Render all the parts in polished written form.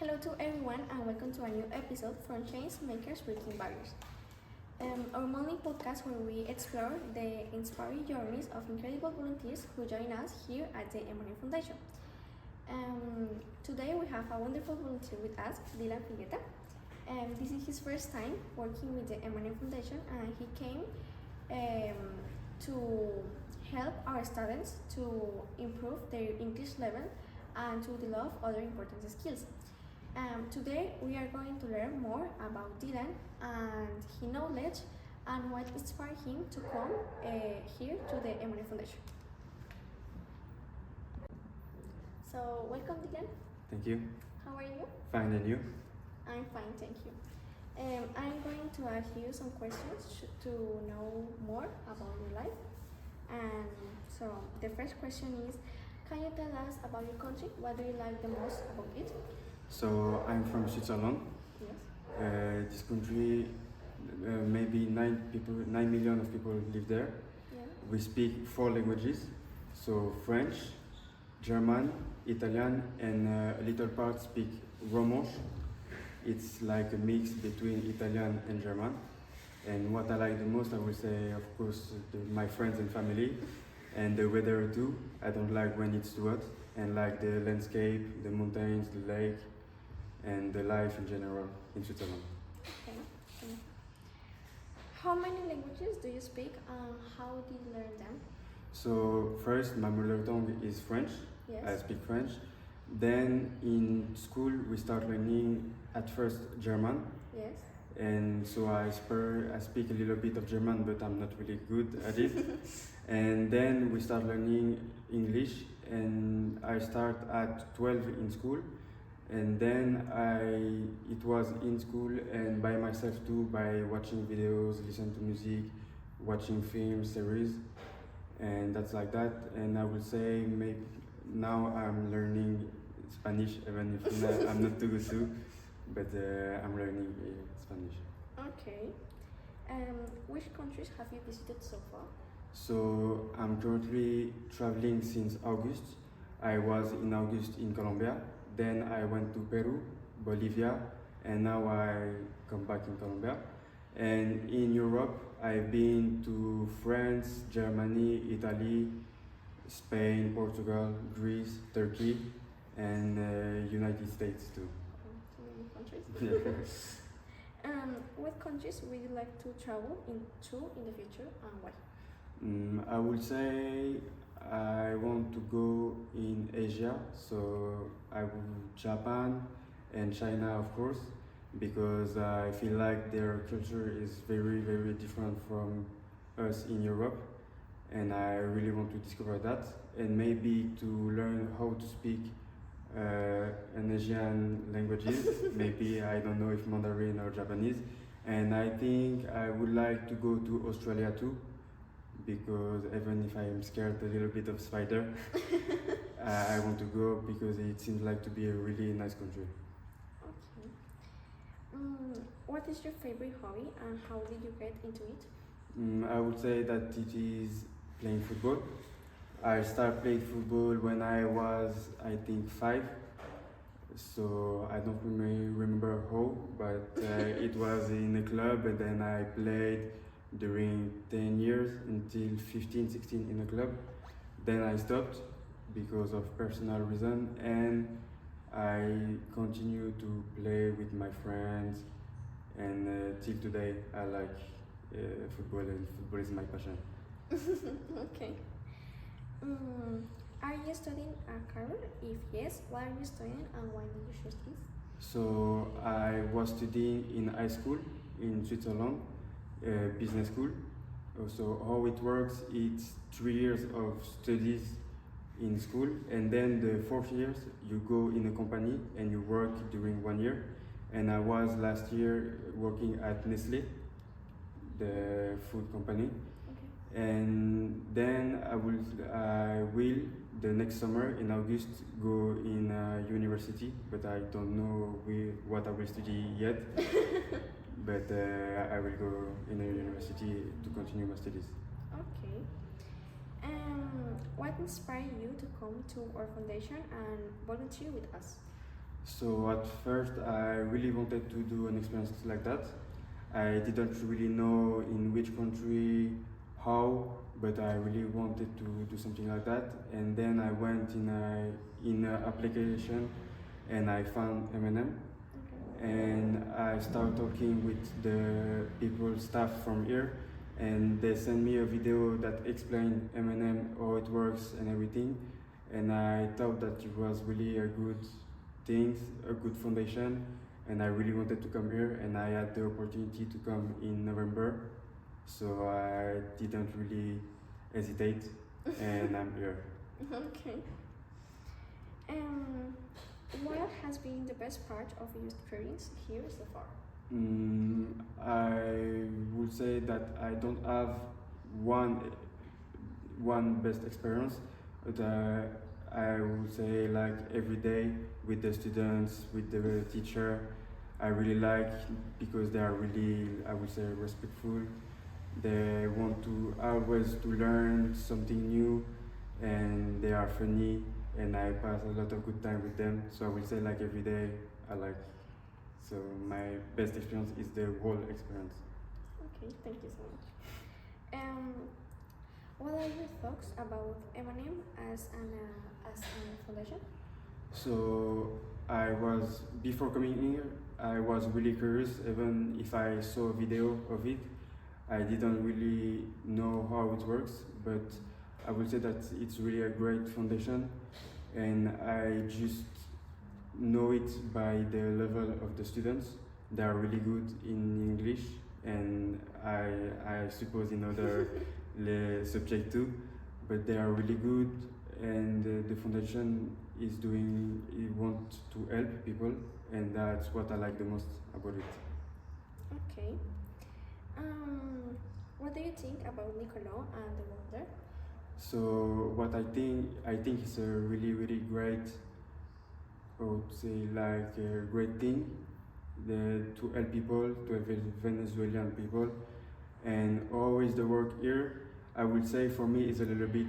Hello to everyone and welcome to a new episode from Change Makers Breaking Barriers. Our monthly podcast where we explore the inspiring journeys of incredible volunteers who join us here at the Emory Foundation. Today we have a wonderful volunteer with us, Dylan Fillietazz. This is his first time working with the Emory Foundation, and he came to help our students to improve their English level and to develop other important skills. Today we are going to learn more about Dylan and his knowledge and what inspired him to come here to the Emory Foundation. So welcome, Dylan. Thank you. How are you? Fine, and you? I'm fine, thank you. I'm going to ask you some questions to know more about your life. And so the first question is, can you tell us about your country? What do you like the most about it? So I'm from Switzerland. Yes. This country, maybe 9 million of people live there. Yeah. We speak 4 languages, so French, German, Italian, and a little part speak Romansh. It's like a mix between Italian and German. And what I like the most, I would say, of course, my friends and family, and the weather too. I don't like when it's too hot, and like the landscape, the mountains, the lake, and the life in general in Switzerland. Okay. How many languages do you speak and how did you learn them? So first, my mother tongue is French. Yes. I speak French. Then in school, we start learning at first German. Yes. And so I speak a little bit of German, but I'm not really good at it. And then we start learning English, and I start at 12 in school. And then it was in school and by myself too, by watching videos, listening to music, watching films, series, and that's like that. And I would say maybe now I'm learning Spanish, even if I'm not too good too, but I'm learning Spanish. Okay. Which countries have you visited so far? So I'm currently traveling since August. I was in August in Colombia, then I went to Peru, Bolivia, and now I come back in Colombia. And in Europe, I've been to France, Germany, Italy, Spain, Portugal, Greece, Turkey, and United States too. Too many countries. Yeah. What countries would you like to travel into in the future and why? I would say I want to go in Asia, so I would Japan and China, of course, because I feel like their culture is very, very different from us in Europe, and I really want to discover that, and maybe to learn how to speak an Asian languages. Maybe I don't know if Mandarin or Japanese, and I think I would like to go to Australia too, because even if I am scared a little bit of spider, I want to go because it seems like to be a really nice country. Okay. What is your favorite hobby and how did you get into it? I would say that it is playing football. I started playing football when I was, I think, 5. So I don't remember how, but it was in a club, and then I played during 10 years until 15, 16 in a club. Then I stopped because of personal reason, and I continue to play with my friends, and till today I like football, and football is my passion. Okay. Are you studying a career? If yes, what are you studying and why did you choose this? So I was studying in high school in Switzerland, business school. So how it works, it's 3 years of studies in school, and then the 4th year you go in a company and you work during 1 year. And I was last year working at Nestlé, the food company. Okay. And then I will the next summer in August go in university, but I don't know what I will study yet. But I will go in a university to continue my studies. Okay. What inspired you to come to our foundation and volunteer with us? So at first I really wanted to do an experience like that. I didn't really know in which country, how, but I really wanted to do something like that. And then I went in a application and I found M&M. And I started talking with the people, staff from here, and they sent me a video that explained M&M, how it works and everything. And I thought that it was really a good thing, a good foundation, and I really wanted to come here, and I had the opportunity to come in November, so I didn't really hesitate, and I'm here. Okay. What has been the best part of your experience here so far? I would say that I don't have one best experience, but I would say like every day with the students, with the teacher, I really like because they are really, I would say, respectful. They want to always to learn something new, and they are funny, and I pass a lot of good time with them. So I will say like every day I like. So my best experience is the whole experience. Okay, thank you so much. What are your thoughts about M&M as a foundation? So before coming here, I was really curious. Even if I saw a video of it, I didn't really know how it works. But I would say that it's really a great foundation, and I just know it by the level of the students. They are really good in English, and I suppose in other subject too, but they are really good, and the foundation is doing, it wants to help people, and that's what I like the most about it. Okay. What do you think about Nicolas and the wonder? So what I think is a really great, I would say like a great thing, to help people, to help Venezuelan people, and always the work here, I would say for me is a little bit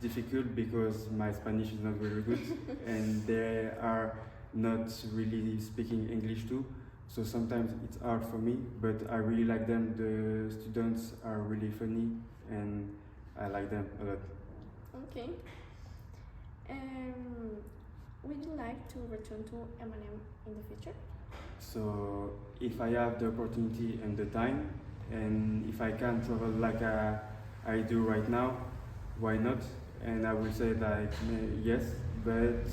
difficult because my Spanish is not very good and they are not really speaking English too, so sometimes it's hard for me, but I really like them. The students are really funny and I like them a lot. Okay. Would you like to return to M&M in the future? So if I have the opportunity and the time, and if I can travel like I do right now, why not? And I will say that yes, but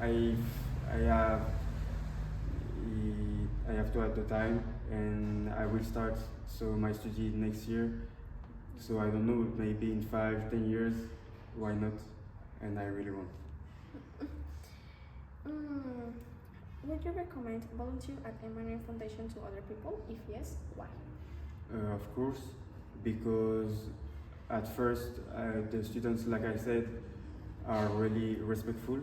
I have to have the time, and I will start my study next year. So I don't know, maybe in 5-10 years, why not? And I really want. Would you recommend volunteer at M&M Foundation to other people? If yes, why? Of course, because at first the students, like I said, are really respectful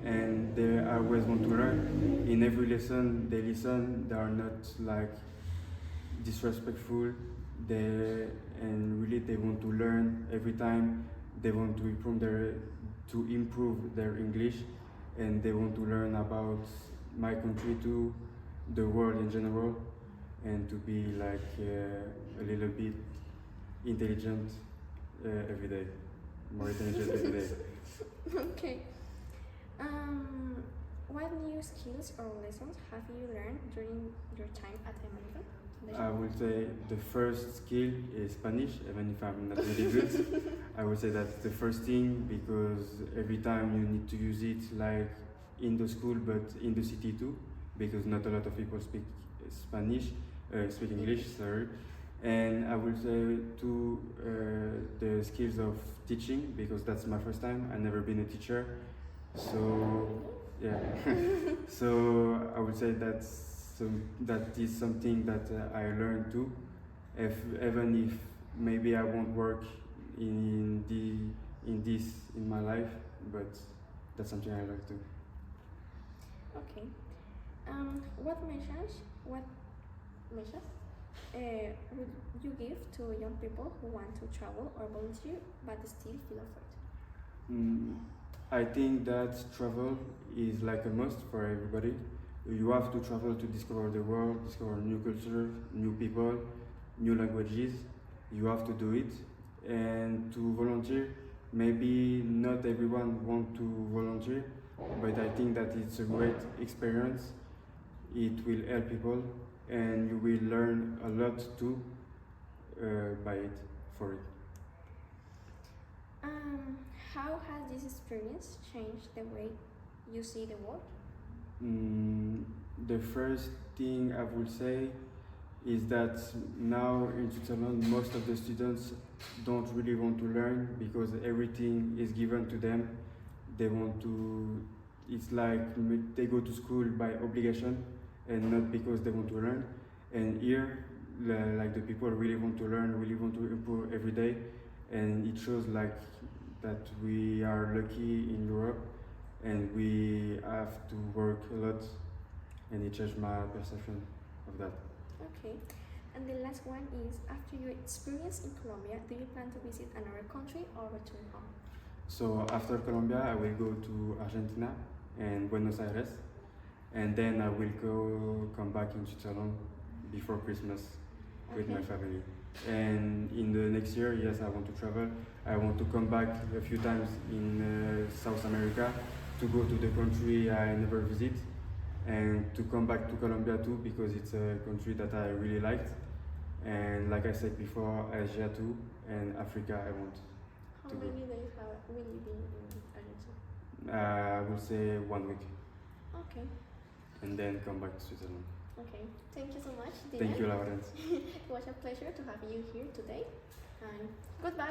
and they always want to learn. In every lesson they listen, they are not like disrespectful, and really they want to learn every time. They want to improve their English, and they want to learn about my country too, the world in general, and to be like a little bit intelligent every day, more intelligent every day. Okay. What new skills or lessons have you learned during your time at M&M? I would say the first skill is Spanish, even if I'm not really good. I would say that's the first thing, because every time you need to use it, like in the school, but in the city too, because not a lot of people speak speak English, sorry. And I would say too, the skills of teaching, because that's my first time. I've never been a teacher, so yeah. So I would say that is something that I learned too. Even if maybe I won't work in my life, but that's something I like too. Okay. What message would you give to young people who want to travel or volunteer but still feel afraid? I think that travel is like a must for everybody. You have to travel to discover the world, discover new culture, new people, new languages. You have to do it. And to volunteer, maybe not everyone want to volunteer, but I think that it's a great experience. It will help people, and you will learn a lot too by it, for it. How has this experience changed the way you see the world? The first thing I would say is that now in Switzerland most of the students don't really want to learn because everything is given to them. They want to, it's like they go to school by obligation and not because they want to learn. And here, like the people really want to learn, really want to improve every day, and it shows like that we are lucky in Europe and we have to work a lot, and it changed my perception of that. Okay. And the last one is, after your experience in Colombia, do you plan to visit another country or return home? So after Colombia, I will go to Argentina and Buenos Aires, and then I will come back in Switzerland before Christmas with my family. And in the next year, yes, I want to travel. I want to come back a few times in South America to go to the country I never visit, and to come back to Colombia too because it's a country that I really liked. And like I said before, Asia too, and Africa I want How to go. many days will you be in Argentina? I will say 1 week, Okay. and then come back to Switzerland. Okay. Thank you so much, Dylan. Thank you, Laurence. It was a pleasure to have you here today. And goodbye.